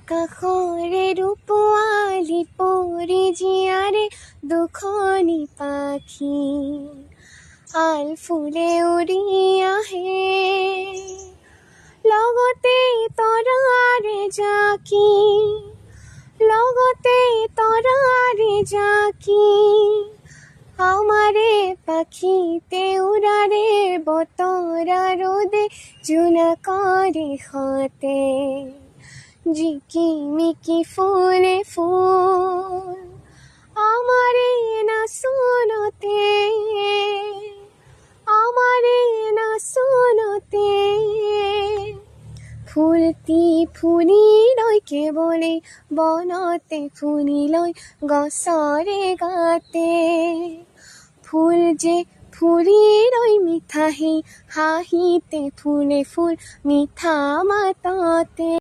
কাষৰে ৰূপোৱালী পৰি জীয়াৰে দুখনি পাখি আল ফুলে উৰি আহে লগতে তৰাৰে জাকি লগতে তৰাৰে জাকি আমারে পাখিতে উড়ারে বতরা রোদে জোনাকরে হাতে ঝিকিমিকি ফুলে ফুল আমারে না শুনতে আমারে না শুনতে ফুলটি ফুলিলৈ কেৱলে বনতে ফুলিলৈ গছৰে গাতে ফুল যে ফুলিলৈ মিঠাহি হাঁহিতে ফুলে ফুল মিঠা মাততে